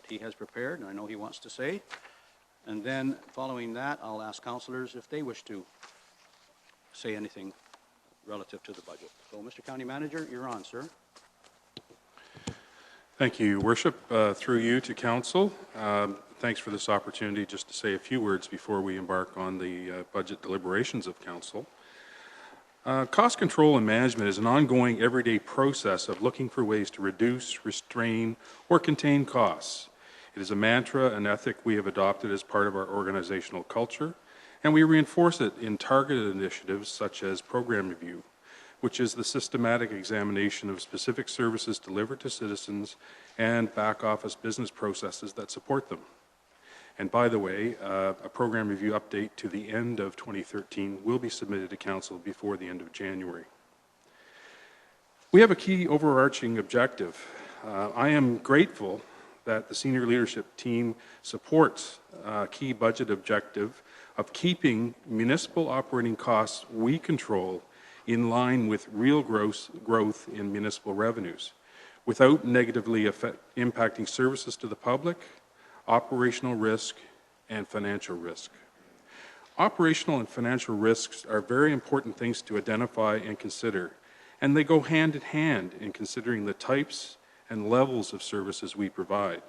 he has prepared, and I know he wants to say. And then, following that, I'll ask councillors if they wish to say anything relative to the budget. So, Mr. County Manager, you're on, sir. Thank you, Your Worship. Through you to Council, thanks for this opportunity just to say a few words before we embark on the budget deliberations of Council. Cost control and management is an ongoing everyday process of looking for ways to reduce, restrain, or contain costs. It is a mantra and ethic we have adopted as part of our organizational culture, and we reinforce it in targeted initiatives such as program review, which is the systematic examination of specific services delivered to citizens and back office business processes that support them. And by the way, a program review update to the end of 2013 will be submitted to Council before the end of January. We have a key overarching objective. I am grateful that the senior leadership team supports a key budget objective of keeping municipal operating costs we control in line with real growth in municipal revenues, without negatively impacting services to the public, operational risk, and financial risk. Operational and financial risks are very important things to identify and consider, and they go hand in hand in considering the types and levels of services we provide.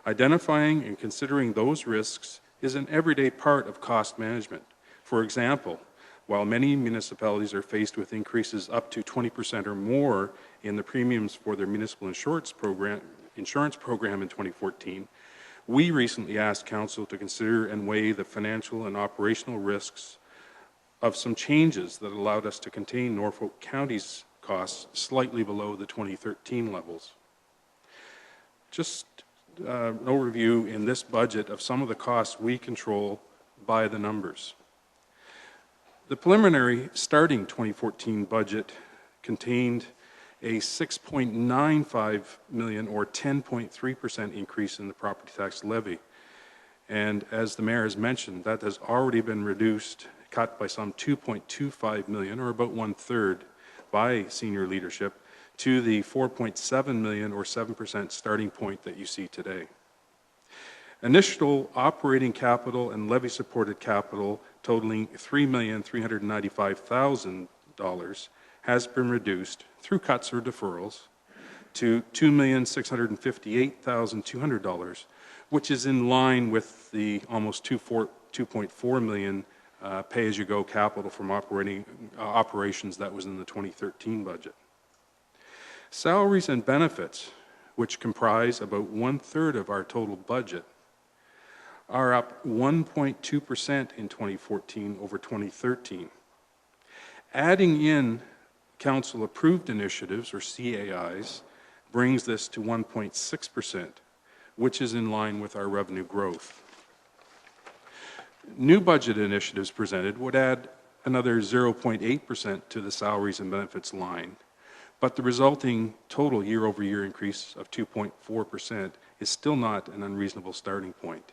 Identifying and considering those risks is an everyday part of cost management. For example, while many municipalities are faced with increases up to 20% or more in the premiums for their municipal insurance program in 2014, we recently asked Council to consider and weigh the financial and operational risks of some changes that allowed us to contain Norfolk County's costs slightly below the 2013 levels. Just an overview in this budget of some of the costs we control by the numbers. The preliminary starting 2014 budget contained a $6.95 million or 10.3% increase in the property tax levy. And as the Mayor has mentioned, that has already been cut by some $2.25 million, or about 1/3, by senior leadership to the $4.7 million or 7% starting point that you see today. Initial operating capital and levy supported capital totaling $3,395,000 has been reduced through cuts or deferrals to $2,658,200, which is in line with the almost $2.4 million pay-as-you-go capital from operations that was in the 2013 budget. Salaries and benefits, which comprise about 1/3 of our total budget, are up 1.2% in 2014 over 2013. Adding in Council-approved initiatives, or CAIs, brings this to 1.6%, which is in line with our revenue growth. New budget initiatives presented would add another 0.8% to the salaries and benefits line, but the resulting total year-over-year increase of 2.4% is still not an unreasonable starting point.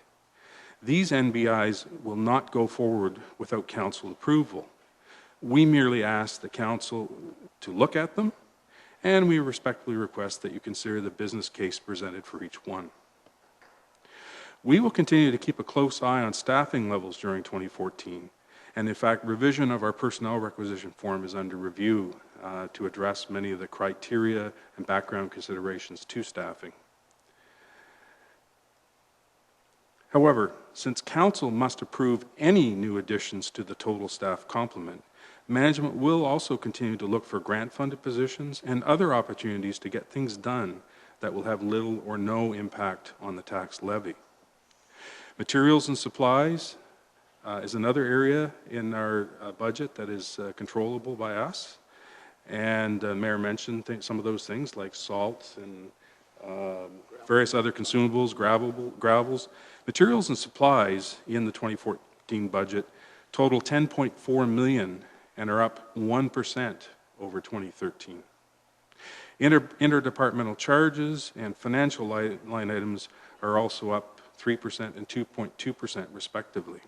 These NBIs will not go forward without Council approval. We merely ask the Council to look at them, and we respectfully request that you consider the business case presented for each one. We will continue to keep a close eye on staffing levels during 2014, and in fact, revision of our personnel requisition form is under review to address many of the criteria and background considerations to staffing. However, since Council must approve any new additions to the total staff complement, management will also continue to look for grant-funded positions and other opportunities to get things done that will have little or no impact on the tax levy. Materials and supplies is another area in our budget that is controllable by us. And Mayor mentioned some of those things like salt and various other consumables, gravels. Materials and supplies in the 2014 budget total $10.4 million and are up 1% over 2013. Interdepartmental charges and financial line items are also up 3% and 2.2% respectively.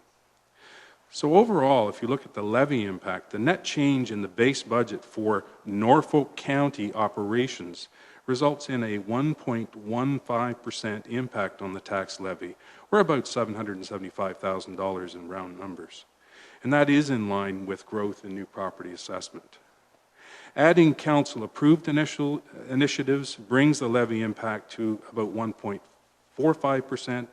So overall, if you look at the levy impact, the net change in the base budget for Norfolk County operations results in a 1.15% impact on the tax levy, or about $775,000 in round numbers. And that is in line with growth in new property assessment. Adding council-approved initiatives brings the levy impact to about 1.45%,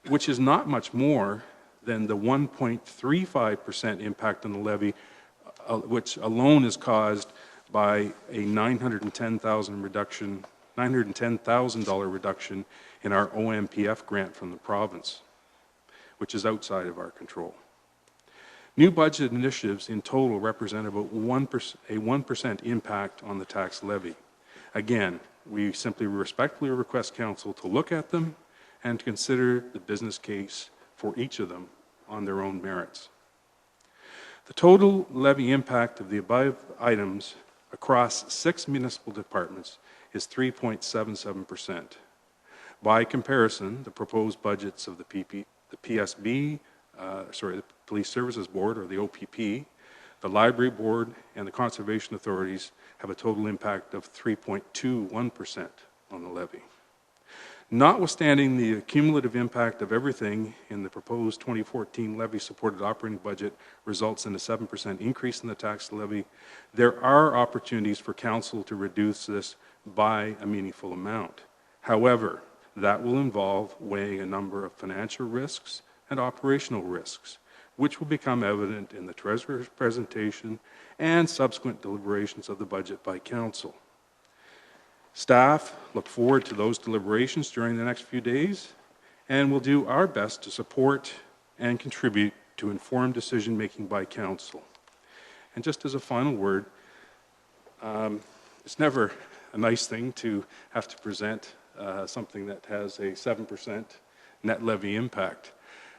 which is not much more than the 1.35% impact on the levy, which alone is caused by a $910,000 reduction in our OMPF grant from the province, which is outside of our control. New budget initiatives in total represent about a 1% impact on the tax levy. Again, we simply respectfully request council to look at them and to consider the business case for each of them on their own merits. The total levy impact of the above items across 6 municipal departments is 3.77%. By comparison, the proposed budgets of the PSB, the Police Services Board, or the OPP, the Library Board, and the Conservation Authorities have a total impact of 3.21% on the levy. Notwithstanding the cumulative impact of everything in the proposed 2014 levy-supported operating budget results in a 7% increase in the tax levy, there are opportunities for council to reduce this by a meaningful amount. However, that will involve weighing a number of financial risks and operational risks, which will become evident in the Treasurer's presentation and subsequent deliberations of the budget by council. Staff look forward to those deliberations during the next few days, and will do our best to support and contribute to informed decision-making by council. And just as a final word, it's never a nice thing to have to present something that has a 7% net levy impact.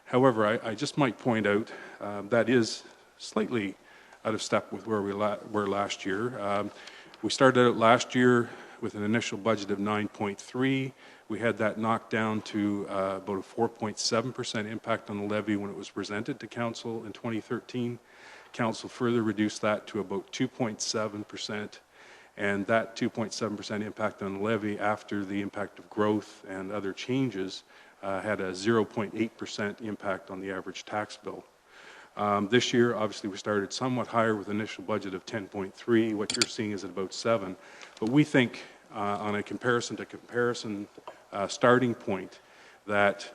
However, I just might point out that is slightly out of step with where we were last year. We started out last year with an initial budget of 9.3. We had that knocked down to about a 4.7% impact on the levy when it was presented to council in 2013. Council further reduced that to about 2.7%, and that 2.7% impact on the levy after the impact of growth and other changes had a 0.8% impact on the average tax bill. This year, obviously, we started somewhat higher with an initial budget of 10.3. What you're seeing is at about 7. But we think on a comparison-to-comparison starting point that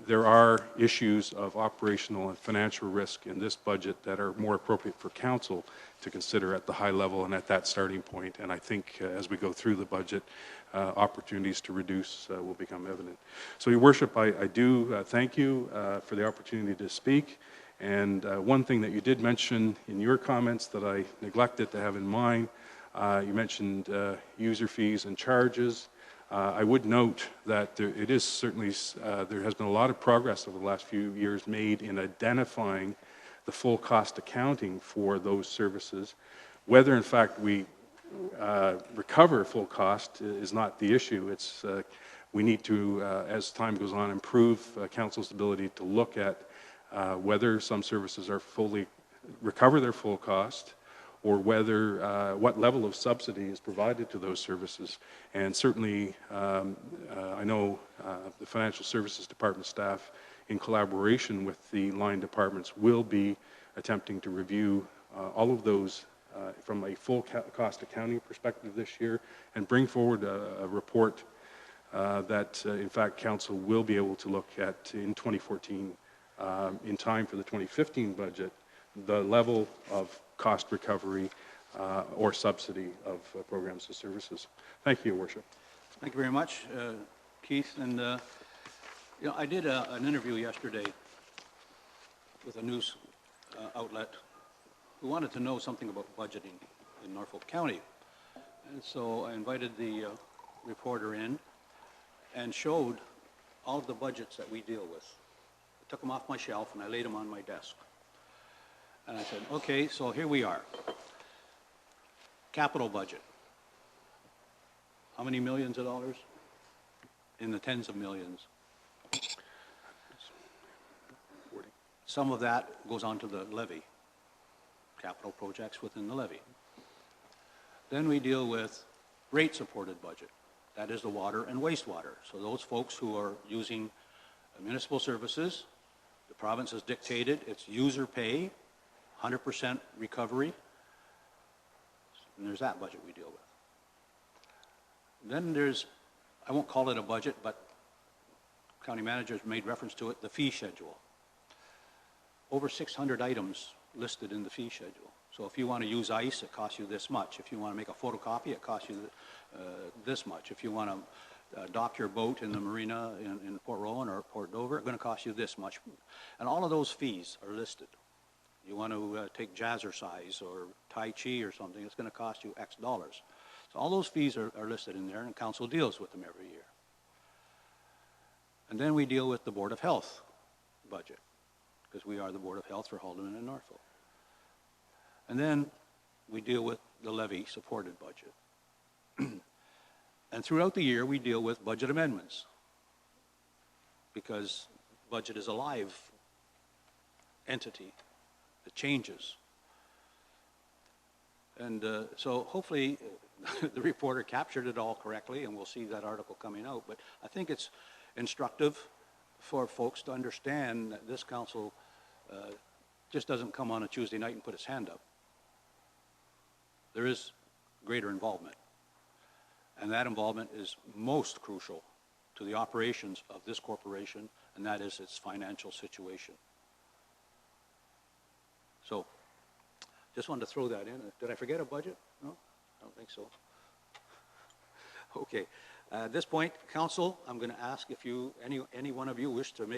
there are issues of operational and financial risk in this budget that are more appropriate for council to consider at the high level and at that starting point. And I think as we go through the budget, opportunities to reduce will become evident. So, Your Worship, I do thank you for the opportunity to speak. And one thing that you did mention in your comments that I neglected to have in mind, you mentioned user fees and charges. I would note that there has been a lot of progress over the last few years made in identifying the full cost accounting for those services. Whether, in fact, we recover full cost is not the issue. It's we need to, as time goes on, improve council's ability to look at whether some services are recover their full cost, or whether what level of subsidy is provided to those services. And certainly, I know the Financial Services Department staff, in collaboration with the line departments, will be attempting to review all of those from a full cost accounting perspective this year, and bring forward a report that, in fact, council will be able to look at in 2014, in time for the 2015 budget, the level of cost recovery or subsidy of programs and services. Thank you, Your Worship. Thank you very much, Keith. And I did an interview yesterday with a news outlet who wanted to know something about budgeting in Norfolk County. And so I invited the reporter in and showed all of the budgets that we deal with. I took them off my shelf and I laid them on my desk. And I said, okay, so here we are. Capital budget. How many millions of dollars? In the tens of millions. Some of that goes on to the levy. Capital projects within the levy. Then we deal with rate-supported budget. That is the water and wastewater. So those folks who are using municipal services, the province has dictated it's user pay, 100% recovery, and there's that budget we deal with. Then there's, I won't call it a budget, but county managers made reference to it, the fee schedule. Over 600 items listed in the fee schedule. So if you want to use ice, it costs you this much. If you want to make a photocopy, it costs you this much. If you want to dock your boat in the marina in Port Rowan or Port Dover, it's going to cost you this much. And all of those fees are listed. You want to take jazzercise or Tai Chi or something, it's going to cost you X dollars. So all those fees are listed in there, and council deals with them every year. And then we deal with the Board of Health budget, because we are the Board of Health for Haldeman and Norfolk. And then we deal with the levy-supported budget. And throughout the year, we deal with budget amendments, because budget is a live entity. It changes. And so hopefully the reporter captured it all correctly, and we'll see that article coming out. But I think it's instructive for folks to understand that this council just doesn't come on a Tuesday night and put its hand up. There is greater involvement. And that involvement is most crucial to the operations of this corporation, and that is its financial situation. So, just wanted to throw that in. Did I forget a budget? No? I don't think so. Okay. At this point, council, I'm going to ask if any one of you wish to make